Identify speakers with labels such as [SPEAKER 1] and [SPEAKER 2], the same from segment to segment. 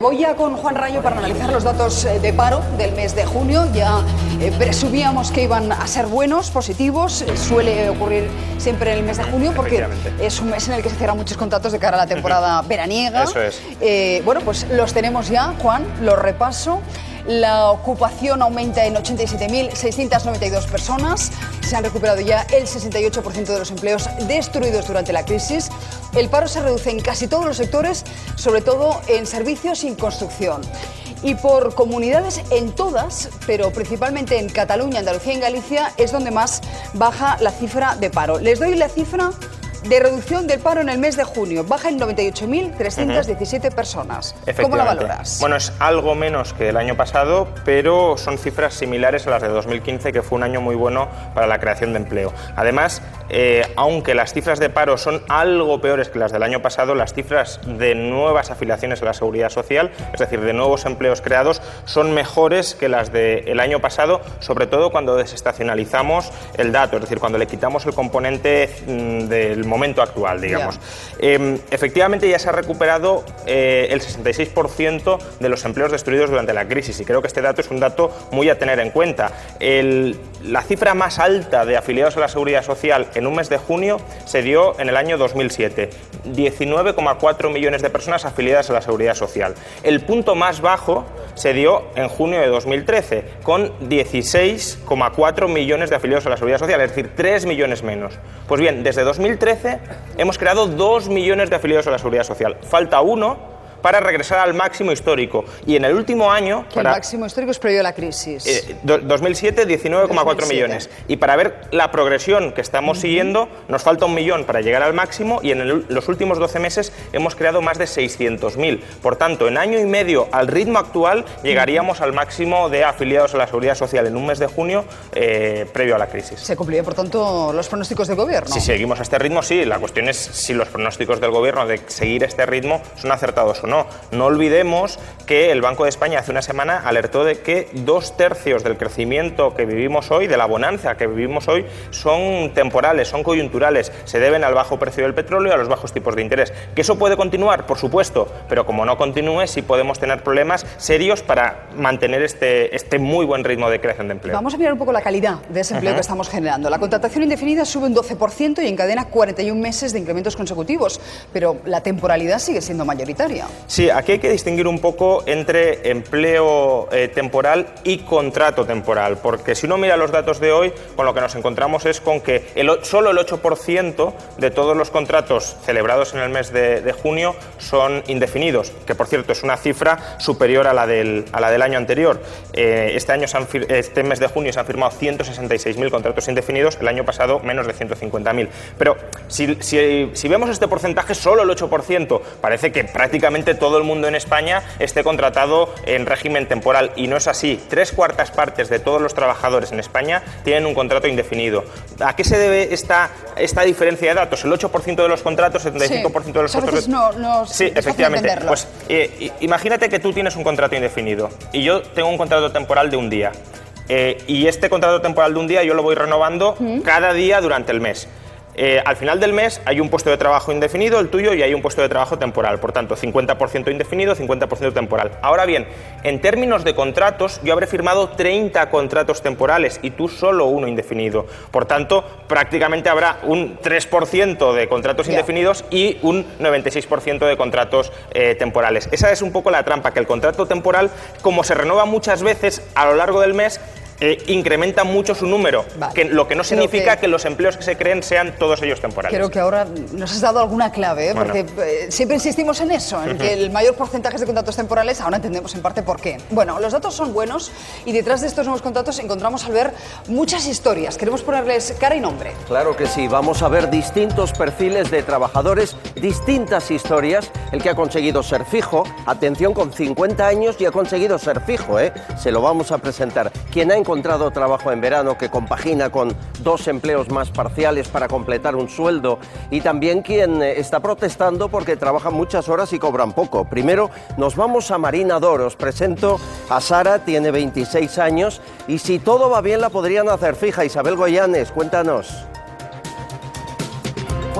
[SPEAKER 1] Voy ya con Juan Rayo para analizar los datos de paro del mes de junio. Ya presumíamos que iban a ser buenos, positivos. Suele ocurrir siempre en el mes de junio porque es un mes en el que se cierran muchos contratos de cara a la temporada veraniega.
[SPEAKER 2] Eso es.
[SPEAKER 1] Bueno, pues los tenemos ya, Juan, los repaso. La ocupación aumenta en 87.692 personas. Se han recuperado ya el 68% de los empleos destruidos durante la crisis. El paro se reduce en casi todos los sectores, sobre todo en servicios y construcción. Y por comunidades en todas, pero principalmente en Cataluña, Andalucía y Galicia, es donde más baja la cifra de paro. Les doy la cifra de reducción del paro en el mes de junio. Baja en 98.317 personas. ¿Cómo la valoras?
[SPEAKER 2] Bueno, es algo menos que el año pasado, pero son cifras similares a las de 2015, que fue un año muy bueno para la creación de empleo. Además, aunque las cifras de paro son algo peores que las del año pasado, las cifras de nuevas afiliaciones a la Seguridad Social, es decir, de nuevos empleos creados, son mejores que las del año pasado, sobre todo cuando desestacionalizamos el dato, es decir, cuando le quitamos el componente del momento actual, digamos. Efectivamente ya se ha recuperado el 66% de los empleos destruidos durante la crisis, y creo que este dato es un dato muy a tener en cuenta. La cifra más alta de afiliados a la Seguridad Social en un mes de junio se dio en el año 2007, 19,4 millones de personas afiliadas a la Seguridad Social. El punto más bajo se dio en junio de 2013, con 16,4 millones de afiliados a la Seguridad Social, es decir, 3 millones menos. Pues bien, desde 2013 hemos creado 2 millones de afiliados a la Seguridad Social. Falta uno para regresar al máximo histórico. Y en el último año...
[SPEAKER 1] El máximo histórico es previo a la crisis.
[SPEAKER 2] 2007, 19,4 millones. Y para ver la progresión que estamos siguiendo, nos falta 1 millón para llegar al máximo, y en los últimos 12 meses hemos creado más de 600.000. Por tanto, en año y medio, al ritmo actual, llegaríamos al máximo de afiliados a la Seguridad Social en un mes de junio, previo a la crisis.
[SPEAKER 1] ¿Se cumplían, por tanto, los pronósticos del Gobierno?
[SPEAKER 2] Si seguimos a este ritmo, sí. La cuestión es si los pronósticos del Gobierno de seguir este ritmo son acertados o no. No olvidemos que el Banco de España hace una semana alertó de que 2/3 del crecimiento que vivimos hoy, de la bonanza que vivimos hoy, son temporales, son coyunturales, se deben al bajo precio del petróleo y a los bajos tipos de interés. ¿Que eso puede continuar? Por supuesto, pero como no continúe, sí podemos tener problemas serios para mantener este muy buen ritmo de creación de empleo.
[SPEAKER 1] Vamos a mirar un poco la calidad de ese empleo que estamos generando. La contratación indefinida sube un 12% y encadena 41 meses de incrementos consecutivos, pero la temporalidad sigue siendo mayoritaria.
[SPEAKER 2] Sí, aquí hay que distinguir un poco entre empleo temporal y contrato temporal, porque si uno mira los datos de hoy, con lo que nos encontramos es con que solo el 8% de todos los contratos celebrados en el mes de junio son indefinidos, que por cierto es una cifra superior a la del año anterior. Este mes de junio se han firmado 166.000 contratos indefinidos, el año pasado menos de 150.000. Pero si vemos este porcentaje, solo el 8%, parece que prácticamente todo el mundo en España esté contratado en régimen temporal, y no es así. 3/4 partes de todos los trabajadores en España tienen un contrato indefinido. ¿A qué se debe esta diferencia de datos? El 8% de los contratos, 75% de los contratos... Sí, efectivamente. Pues imagínate que tú tienes un contrato indefinido y yo tengo un contrato temporal de un día. Y este contrato temporal de un día yo lo voy renovando cada día durante el mes. Al final del mes hay un puesto de trabajo indefinido, el tuyo, y hay un puesto de trabajo temporal. Por tanto, 50% indefinido, 50% temporal. Ahora bien, en términos de contratos, yo habré firmado 30 contratos temporales y tú solo uno indefinido. Por tanto, prácticamente habrá un 3% de contratos indefinidos y un 96% de contratos temporales. Esa es un poco la trampa, que el contrato temporal, como se renueva muchas veces a lo largo del mes, incrementa mucho su número, lo que no significa que los empleos que se creen sean todos ellos temporales.
[SPEAKER 1] Creo que ahora nos has dado alguna clave, porque siempre insistimos en eso, en que el mayor porcentaje es de contratos temporales. Ahora entendemos en parte por qué. Bueno, los datos son buenos y detrás de estos nuevos contratos encontramos, al ver, muchas historias. Queremos ponerles cara y nombre.
[SPEAKER 3] Claro que sí, vamos a ver distintos perfiles de trabajadores, distintas historias. El que ha conseguido ser fijo, atención, con 50 años y ha conseguido ser fijo, se lo vamos a presentar. Quien ha encontrado trabajo en verano, que compagina con 2 empleos más parciales para completar un sueldo, y también quien está protestando porque trabaja muchas horas y cobran poco. Primero nos vamos a Marina d'Or. Os presento a Sara, tiene 26 años y si todo va bien la podrían hacer fija. Isabel Goyanes, cuéntanos.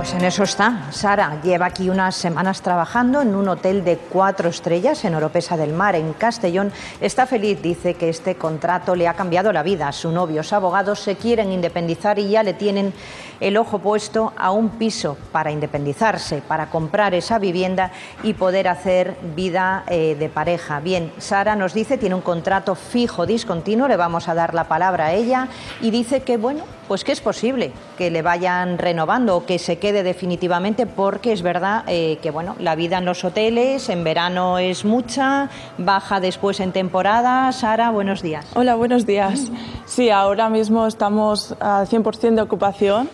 [SPEAKER 4] Pues en eso está. Sara lleva aquí unas semanas trabajando en un hotel de 4 estrellas en Oropesa del Mar, en Castellón. Está feliz, dice que este contrato le ha cambiado la vida. Su novio, su abogado, se quieren independizar y ya le tienen el ojo puesto a un piso para independizarse, para comprar esa vivienda y poder hacer vida de pareja. Bien, Sara nos dice, tiene un contrato fijo discontinuo, le vamos a dar la palabra a ella y dice que, bueno, pues que es posible que le vayan renovando o que se quede definitivamente, porque es verdad que bueno, la vida en los hoteles en verano es mucha, baja después en temporada. Sara, buenos días.
[SPEAKER 5] Hola, buenos días. Sí, ahora mismo estamos al 100% de ocupación,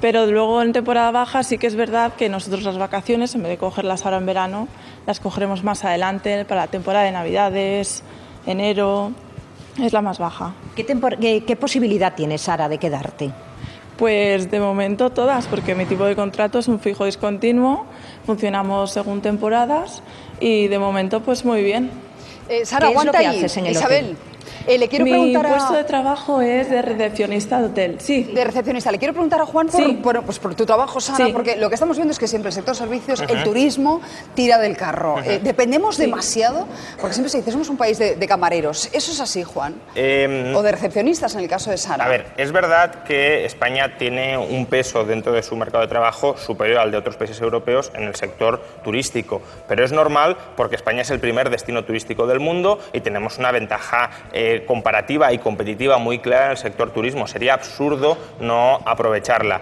[SPEAKER 5] pero luego en temporada baja sí que es verdad que nosotros las vacaciones, en vez de cogerlas ahora en verano, las cogeremos más adelante para la temporada de Navidades, enero, es la más baja.
[SPEAKER 4] ¿Qué posibilidad tienes, Sara, de quedarte?
[SPEAKER 5] Pues de momento todas, porque mi tipo de contrato es un fijo discontinuo, funcionamos según temporadas y de momento pues muy bien.
[SPEAKER 1] Sara,
[SPEAKER 4] ¿Qué es lo que
[SPEAKER 1] ahí,
[SPEAKER 4] haces en el
[SPEAKER 1] Isabel.
[SPEAKER 4] hotel?
[SPEAKER 1] Le quiero preguntar
[SPEAKER 5] Mi puesto de trabajo es de recepcionista de hotel, sí.
[SPEAKER 1] De recepcionista. Le quiero preguntar a Juan por tu trabajo, Sara,
[SPEAKER 5] Sí.
[SPEAKER 1] porque lo que estamos viendo es que siempre el sector servicios, el turismo, tira del carro. Dependemos demasiado, porque siempre se dice, somos un país de camareros. ¿Eso es así, Juan? O de recepcionistas, en el caso de Sara.
[SPEAKER 2] A ver, es verdad que España tiene un peso dentro de su mercado de trabajo superior al de otros países europeos en el sector turístico, pero es normal porque España es el primer destino turístico del mundo y tenemos una ventaja comparativa y competitiva muy clara en el sector turismo. Sería absurdo no aprovecharla.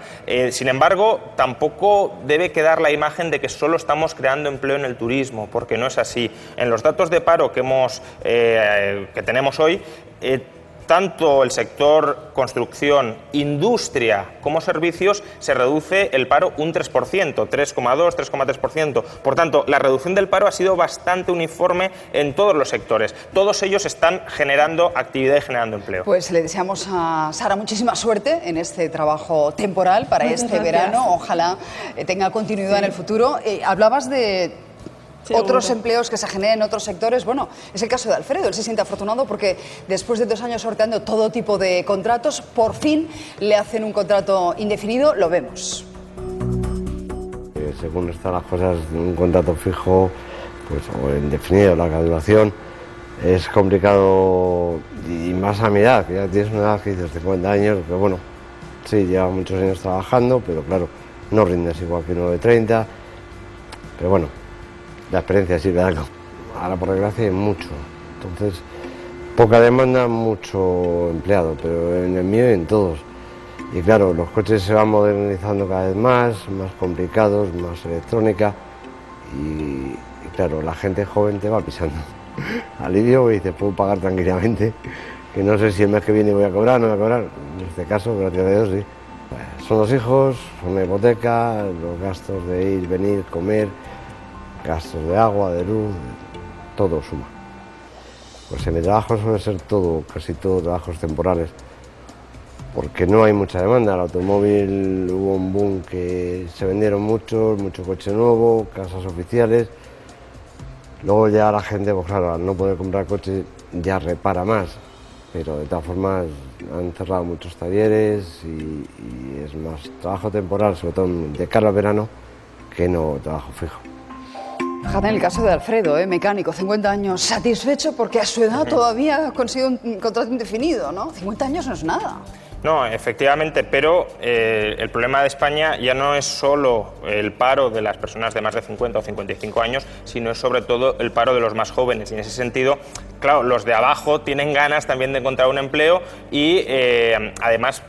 [SPEAKER 2] Sin embargo, tampoco debe quedar la imagen de que solo estamos creando empleo en el turismo, porque no es así. En los datos de paro que tenemos hoy, tanto el sector construcción, industria como servicios, se reduce el paro un 3%, 3,2, 3,3%. Por tanto, la reducción del paro ha sido bastante uniforme en todos los sectores. Todos ellos están generando actividad y generando empleo.
[SPEAKER 1] Pues le deseamos a Sara muchísima suerte en este trabajo temporal para
[SPEAKER 5] Muchas
[SPEAKER 1] este
[SPEAKER 5] gracias.
[SPEAKER 1] verano. Ojalá tenga continuidad en el futuro. Hablabas de otros empleos que se generan en otros sectores. Bueno, es el caso de Alfredo. Él se siente afortunado porque después de 2 años sorteando todo tipo de contratos, por fin le hacen un contrato indefinido. Lo vemos.
[SPEAKER 6] Según están las cosas, un contrato fijo, pues, o indefinido, la duración, es complicado, y más a mi edad, que ya tienes una edad que dices 50 años, que bueno, sí, lleva muchos años trabajando, pero claro, no rindes igual que uno de 30, pero bueno, la experiencia sirve de algo. Ahora por desgracia hay mucho, entonces poca demanda, mucho empleado, pero en el mío y en todos. Y claro, los coches se van modernizando cada vez más complicados, más electrónica, y claro, la gente joven te va pisando. Alivio y te puedo pagar tranquilamente, que no sé si el mes que viene voy a cobrar o no voy a cobrar. En este caso, gracias a Dios, sí. Son los hijos, son la hipoteca, los gastos de ir, venir, comer, gastos de agua, de luz, todo suma. Pues en mi trabajo suele ser todo, casi todo trabajos temporales, porque no hay mucha demanda. El automóvil hubo un boom que se vendieron mucho coche nuevo, casas oficiales. Luego ya la gente, pues claro, al no poder comprar coche ya repara más, pero de todas formas han cerrado muchos talleres y es más trabajo temporal, sobre todo de cara al verano, que no trabajo fijo.
[SPEAKER 1] Fíjate en el caso de Alfredo, mecánico, 50 años, satisfecho porque a su edad todavía ha conseguido un contrato indefinido, ¿no? 50 años no es nada.
[SPEAKER 2] No, efectivamente, pero el problema de España ya no es solo el paro de las personas de más de 50 o 55 años, sino es sobre todo el paro de los más jóvenes. Y en ese sentido, claro, los de abajo tienen ganas también de encontrar un empleo y además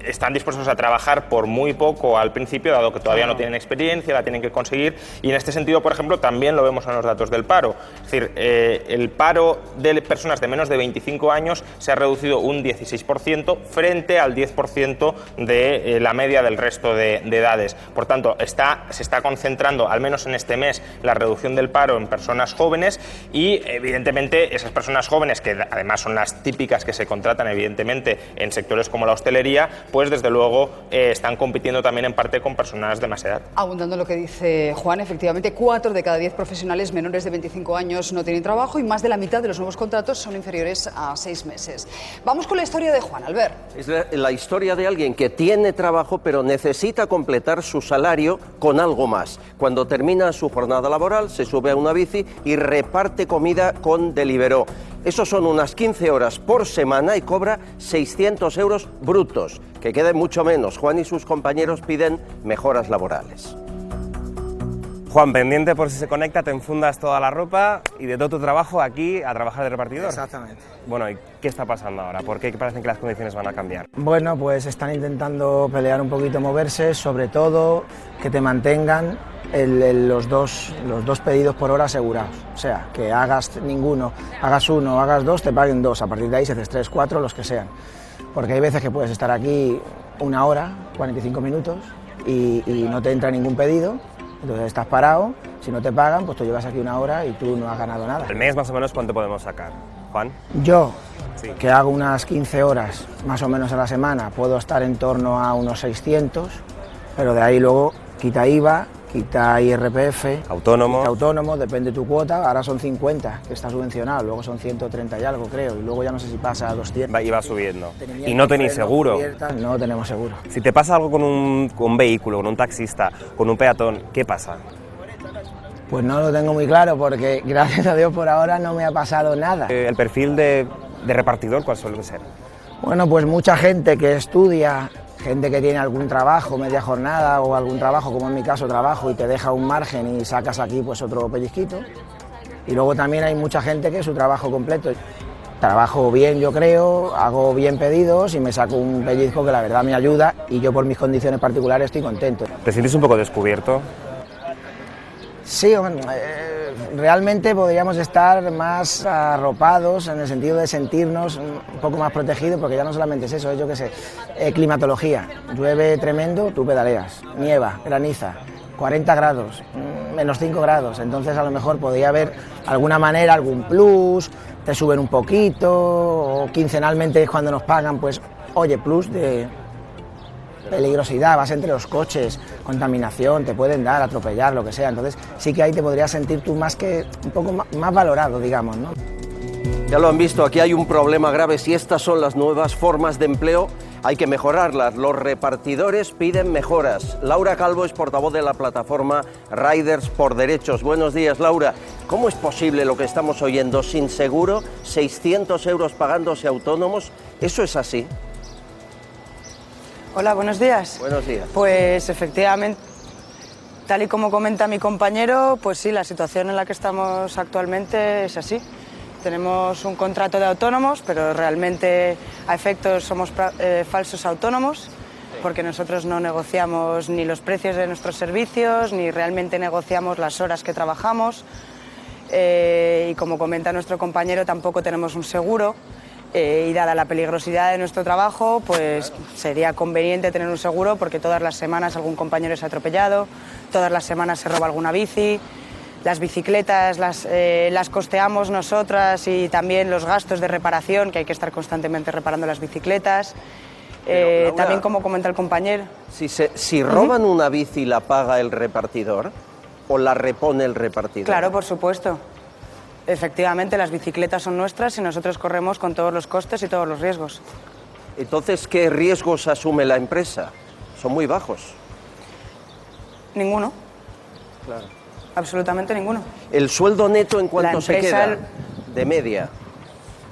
[SPEAKER 2] están dispuestos a trabajar por muy poco al principio, dado que todavía no tienen experiencia, la tienen que conseguir, y en este sentido, por ejemplo, también lo vemos en los datos del paro. Es decir, el paro de personas de menos de 25 años se ha reducido un 16% frente al 10% de la media del resto de edades. Por tanto, se está concentrando, al menos en este mes, la reducción del paro en personas jóvenes y, evidentemente, esas personas jóvenes, que además son las típicas que se contratan, evidentemente, en sectores como la hostelería, pues desde luego están compitiendo también en parte con personas de más edad.
[SPEAKER 1] Abundando en lo que dice Juan, efectivamente 4 de cada 10 profesionales menores de 25 años no tienen trabajo y más de la mitad de los nuevos contratos son inferiores a 6 meses. Vamos con la historia de Juan, Albert.
[SPEAKER 3] Es la historia de alguien que tiene trabajo pero necesita completar su salario con algo más. Cuando termina su jornada laboral se sube a una bici y reparte comida con Deliveroo. Eso son unas 15 horas por semana y cobra 600 euros brutos, que quede mucho menos. Juan y sus compañeros piden mejoras laborales.
[SPEAKER 7] Juan, pendiente por si se conecta, te enfundas toda la ropa y de todo tu trabajo aquí a trabajar de repartidor.
[SPEAKER 8] Exactamente.
[SPEAKER 7] Bueno, ¿y qué está pasando ahora? ¿Por qué parecen que las condiciones van a cambiar?
[SPEAKER 8] Bueno, pues están intentando pelear un poquito, moverse, sobre todo que te mantengan los dos pedidos por hora asegurados. O sea, que hagas ninguno, hagas uno, hagas dos, te paguen dos. A partir de ahí, si haces 3, 4, los que sean. Porque hay veces que puedes estar aquí 1 hora, 45 minutos y no te entra ningún pedido. Entonces estás parado, si no te pagan, pues tú llevas aquí 1 hora y tú no has ganado nada.
[SPEAKER 7] ¿El mes más o menos cuánto podemos sacar, Juan?
[SPEAKER 8] Yo,
[SPEAKER 7] Sí.
[SPEAKER 8] que hago unas 15 horas más o menos a la semana, puedo estar en torno a unos 600, pero de ahí luego quita IVA, quita IRPF,
[SPEAKER 7] Autónomo.
[SPEAKER 8] quita autónomo, depende de tu cuota, ahora son 50, que está subvencionado, luego son 130 y algo creo, y luego ya no sé si pasa a 200.
[SPEAKER 7] Y va subiendo. ¿Y no tenéis seguro?
[SPEAKER 8] No tenemos seguro.
[SPEAKER 7] Si te pasa algo con un vehículo, con un taxista, con un peatón, ¿qué pasa?
[SPEAKER 8] Pues no lo tengo muy claro porque gracias a Dios por ahora no me ha pasado nada.
[SPEAKER 7] ¿El perfil de repartidor cuál suele ser?
[SPEAKER 8] Bueno, pues mucha gente que estudia, gente que tiene algún trabajo, media jornada o algún trabajo, como en mi caso trabajo, y te deja un margen y sacas aquí pues otro pellizquito. Y luego también hay mucha gente que es su trabajo completo. Trabajo bien, yo creo, hago bien pedidos y me saco un pellizco que la verdad me ayuda y yo por mis condiciones particulares estoy contento.
[SPEAKER 7] ¿Te sientes un poco descubierto?
[SPEAKER 8] Sí, bueno, realmente podríamos estar más arropados en el sentido de sentirnos un poco más protegidos, porque ya no solamente es eso, es yo qué sé, climatología, llueve tremendo, tú pedaleas, nieva, graniza, 40 grados, menos 5 grados, entonces a lo mejor podría haber alguna manera, algún plus, te suben un poquito, o quincenalmente es cuando nos pagan, pues oye, plus de peligrosidad, vas entre los coches, contaminación, te pueden dar, atropellar, lo que sea, entonces sí que ahí te podrías sentir tú más que un poco más valorado, digamos, ¿no?
[SPEAKER 3] Ya lo han visto, aquí hay un problema grave. Si estas son las nuevas formas de empleo, hay que mejorarlas. Los repartidores piden mejoras. Laura Calvo es portavoz de la plataforma Riders por Derechos. Buenos días, Laura. ¿Cómo es posible lo que estamos oyendo? Sin seguro, 600 euros pagándose autónomos. ¿Eso es así?
[SPEAKER 9] Hola, buenos días.
[SPEAKER 3] Buenos días.
[SPEAKER 9] Pues efectivamente, tal y como comenta mi compañero, pues sí, la situación en la que estamos actualmente es así. Tenemos un contrato de autónomos, pero realmente a efectos somos falsos autónomos, porque nosotros no negociamos ni los precios de nuestros servicios, ni realmente negociamos las horas que trabajamos. Y como comenta nuestro compañero, tampoco tenemos un seguro. Y dada la peligrosidad de nuestro trabajo, pues sería conveniente tener un seguro, porque todas las semanas algún compañero es atropellado, todas las semanas se roba alguna bici. Las bicicletas las costeamos nosotras y también los gastos de reparación, que hay que estar constantemente reparando las bicicletas.
[SPEAKER 3] Laura,
[SPEAKER 9] También, como comenta el compañero.
[SPEAKER 3] Si roban una bici, ¿la paga el repartidor o la repone el repartidor?
[SPEAKER 9] Claro, por supuesto. Efectivamente, las bicicletas son nuestras y nosotros corremos con todos los costes y todos los riesgos.
[SPEAKER 3] Entonces, ¿qué riesgos asume la empresa? Son muy bajos.
[SPEAKER 9] Ninguno.
[SPEAKER 3] Claro.
[SPEAKER 9] Absolutamente ninguno.
[SPEAKER 3] ¿El sueldo neto en cuánto se
[SPEAKER 9] empresa,
[SPEAKER 3] queda? De media.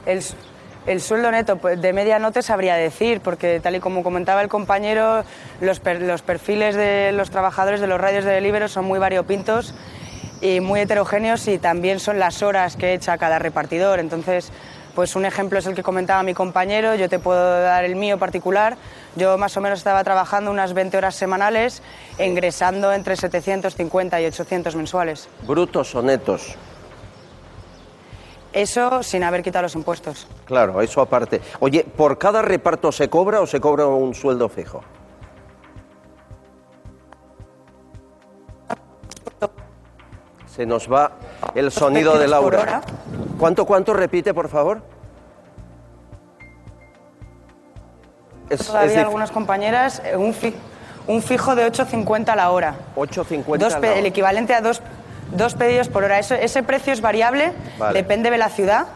[SPEAKER 9] El sueldo neto, pues, de media no te sabría decir, porque tal y como comentaba el compañero, los perfiles de los trabajadores de los riders de Deliveroo son muy variopintos y muy heterogéneos, y también son las horas que echa cada repartidor. Entonces, pues un ejemplo es el que comentaba mi compañero, yo te puedo dar el mío particular. Yo más o menos estaba trabajando unas 20 horas semanales, ingresando entre 750 y 800 mensuales.
[SPEAKER 3] ¿Brutos o netos?
[SPEAKER 9] Eso sin haber quitado los impuestos.
[SPEAKER 3] Claro, eso aparte. Oye, ¿por cada reparto se cobra o se cobra un sueldo fijo? Se nos va el sonido de
[SPEAKER 9] Por
[SPEAKER 3] Laura.
[SPEAKER 9] hora.
[SPEAKER 3] ¿Cuánto repite, por favor?
[SPEAKER 9] todavía algunas compañeras un fijo de 8,50 la hora.
[SPEAKER 3] 8,50 la hora.
[SPEAKER 9] El equivalente a dos pedidos por hora. Ese precio es variable, depende de la ciudad,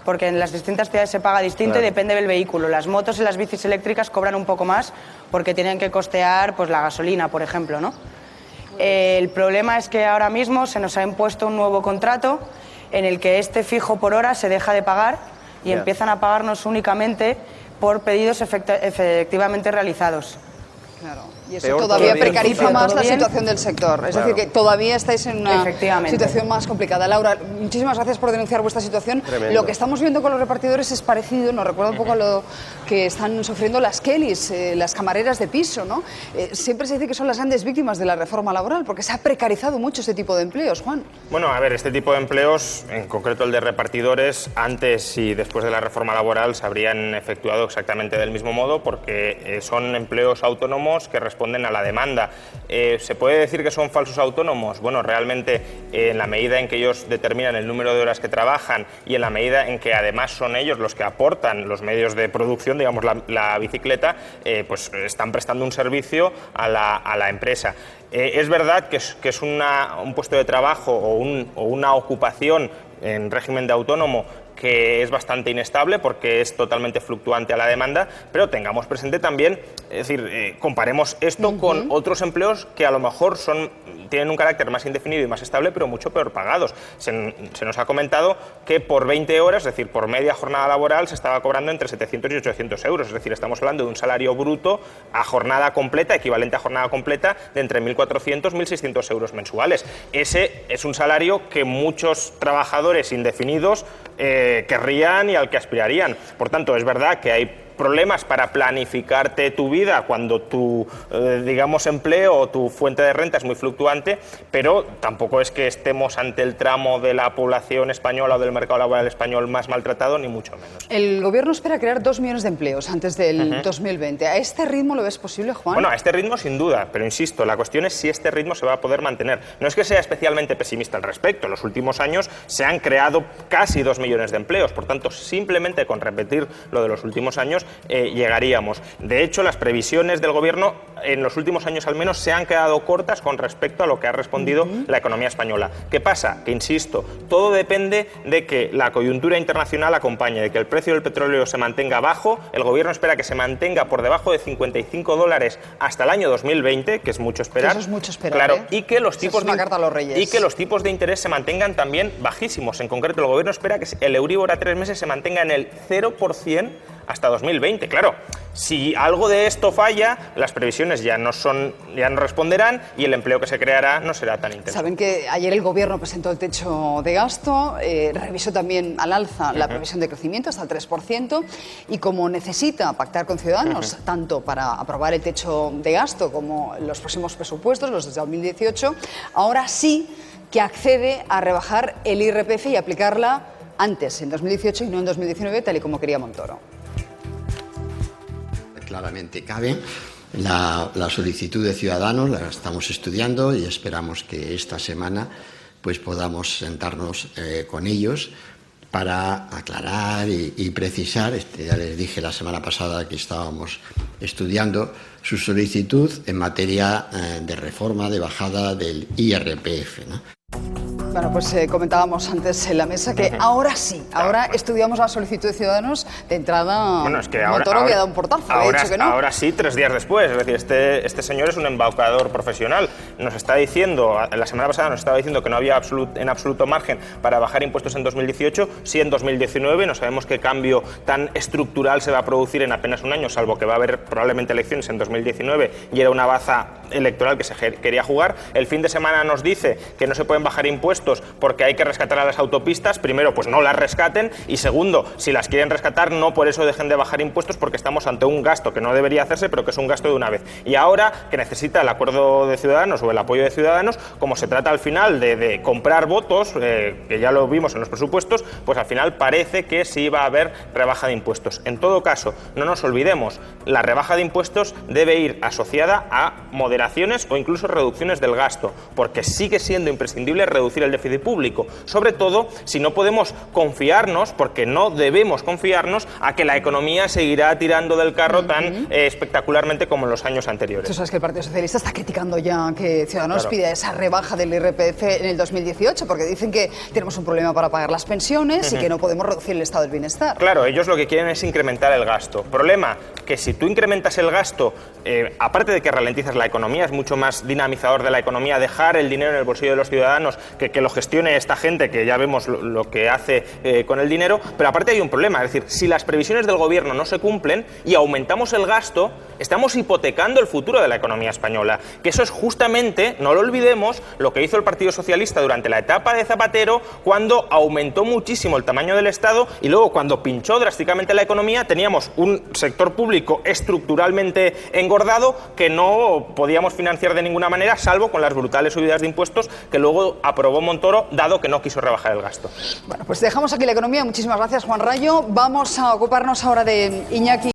[SPEAKER 9] porque en las distintas ciudades se paga distinto y depende del vehículo. Las motos y las bicis eléctricas cobran un poco más porque tienen que costear pues, la gasolina, por ejemplo, ¿no? El problema es que ahora mismo se nos ha impuesto un nuevo contrato en el que este fijo por hora se deja de pagar y empiezan a pagarnos únicamente por pedidos efectivamente realizados.
[SPEAKER 1] Claro. Y eso todavía precariza más la situación del sector. Es decir, que todavía estáis en una situación más complicada. Laura, muchísimas gracias por denunciar vuestra situación.
[SPEAKER 3] Tremendo.
[SPEAKER 1] Lo que estamos viendo con los repartidores es parecido, nos recuerda un poco a lo que están sufriendo las Kellys, las camareras de piso, ¿no? Siempre se dice que son las grandes víctimas de la reforma laboral, porque se ha precarizado mucho este tipo de empleos, Juan.
[SPEAKER 2] Bueno, a ver, este tipo de empleos, en concreto el de repartidores, antes y después de la reforma laboral se habrían efectuado exactamente del mismo modo, porque son empleos autónomos que responden a la demanda. ¿Se puede decir que son falsos autónomos? Bueno, realmente en la medida en que ellos determinan el número de horas que trabajan y en la medida en que además son ellos los que aportan los medios de producción, digamos la bicicleta, pues están prestando un servicio a la empresa. Es verdad que es un puesto de trabajo o una ocupación en régimen de autónomo que es bastante inestable porque es totalmente fluctuante a la demanda, pero tengamos presente también, es decir, comparemos esto con otros empleos que a lo mejor tienen un carácter más indefinido y más estable, pero mucho peor pagados. Se nos ha comentado que por 20 horas, es decir, por media jornada laboral, se estaba cobrando entre 700 y 800 euros, es decir, estamos hablando de un salario bruto a jornada completa, equivalente a jornada completa, de entre 1.400 y 1.600 euros mensuales. Ese es un salario que muchos trabajadores indefinidos querrían y al que aspirarían. Por tanto, es verdad que hay problemas para planificarte tu vida cuando tu, digamos, empleo o tu fuente de renta es muy fluctuante, pero tampoco es que estemos ante el tramo de la población española o del mercado laboral español más maltratado, ni mucho menos.
[SPEAKER 1] El Gobierno espera crear 2 millones de empleos antes del 2020. ¿A este ritmo lo ves posible, Juan?
[SPEAKER 2] Bueno, a este ritmo sin duda, pero insisto, la cuestión es si este ritmo se va a poder mantener. No es que sea especialmente pesimista al respecto. En los últimos años se han creado casi 2 millones de empleos. Por tanto, simplemente con repetir lo de los últimos años, llegaríamos. De hecho, las previsiones del Gobierno en los últimos años al menos se han quedado cortas con respecto a lo que ha respondido la economía española. ¿Qué pasa? Que, insisto, todo depende de que la coyuntura internacional acompañe, de que el precio del petróleo se mantenga bajo. El Gobierno espera que se mantenga por debajo de $55 hasta el año 2020, que es mucho esperar.
[SPEAKER 1] Eso es mucho esperar,
[SPEAKER 2] claro, y que los tipos
[SPEAKER 1] es una carta a los Reyes.
[SPEAKER 2] Y que los tipos de interés se mantengan también bajísimos. En concreto, el Gobierno espera que el Euribor a 3 meses se mantenga en el 0% hasta 2020. Claro, si algo de esto falla, las previsiones ya no responderán y el empleo que se creará no será tan intenso.
[SPEAKER 1] Saben que ayer el Gobierno presentó el techo de gasto, revisó también al alza la previsión de crecimiento hasta el 3%, y como necesita pactar con Ciudadanos, tanto para aprobar el techo de gasto como los próximos presupuestos, los de 2018, ahora sí que accede a rebajar el IRPF y aplicarla antes, en 2018 y no en 2019, tal y como quería Montoro.
[SPEAKER 10] Claramente cabe la solicitud de Ciudadanos, la estamos estudiando y esperamos que esta semana pues podamos sentarnos con ellos para aclarar y precisar. Ya les dije la semana pasada que estábamos estudiando su solicitud en materia de reforma, de bajada del IRPF, ¿no?
[SPEAKER 1] Bueno, pues comentábamos antes en la mesa que ahora sí, ahora estudiamos la solicitud de Ciudadanos. De entrada,
[SPEAKER 2] bueno, es que
[SPEAKER 1] Montoro había dado un portazo, ha dicho que no.
[SPEAKER 2] Ahora sí, 3 días después. Es decir, este señor es un embaucador profesional. Nos está diciendo, la semana pasada nos estaba diciendo que no había en absoluto margen para bajar impuestos en 2018, sí en 2019. No sabemos qué cambio tan estructural se va a producir en apenas un año, salvo que va a haber probablemente elecciones en 2019 y era una baza electoral que se quería jugar. El fin de semana nos dice que no se pueden bajar impuestos porque hay que rescatar a las autopistas. Primero, pues no las rescaten, y segundo, si las quieren rescatar, no por eso dejen de bajar impuestos, porque estamos ante un gasto que no debería hacerse, pero que es un gasto de una vez. Y ahora que necesita el acuerdo de Ciudadanos o el apoyo de Ciudadanos, como se trata al final de comprar votos, que ya lo vimos en los presupuestos, pues al final parece que sí va a haber rebaja de impuestos. En todo caso, no nos olvidemos, la rebaja de impuestos debe ir asociada a moderaciones o incluso reducciones del gasto, porque sigue siendo imprescindible reducir el el déficit público, sobre todo si no podemos confiarnos, porque no debemos confiarnos, a que la economía seguirá tirando del carro tan espectacularmente como en los años anteriores.
[SPEAKER 1] Tú sabes que el Partido Socialista está criticando ya que Ciudadanos pida esa rebaja del IRPF en el 2018, porque dicen que tenemos un problema para pagar las pensiones y que no podemos reducir el estado del bienestar.
[SPEAKER 2] Claro, ellos lo que quieren es incrementar el gasto. Problema, que si tú incrementas el gasto, aparte de que ralentizas la economía, es mucho más dinamizador de la economía dejar el dinero en el bolsillo de los ciudadanos que lo gestione esta gente, que ya vemos lo que hace con el dinero, pero aparte hay un problema, es decir, si las previsiones del gobierno no se cumplen y aumentamos el gasto, estamos hipotecando el futuro de la economía española, que eso es justamente, no lo olvidemos, lo que hizo el Partido Socialista durante la etapa de Zapatero, cuando aumentó muchísimo el tamaño del Estado y luego cuando pinchó drásticamente la economía, teníamos un sector público estructuralmente engordado que no podíamos financiar de ninguna manera, salvo con las brutales subidas de impuestos que luego aprobó Montoro, dado que no quiso rebajar el gasto.
[SPEAKER 1] Bueno, pues dejamos aquí la economía. Muchísimas gracias, Juan Rayo. Vamos a ocuparnos ahora de Iñaki.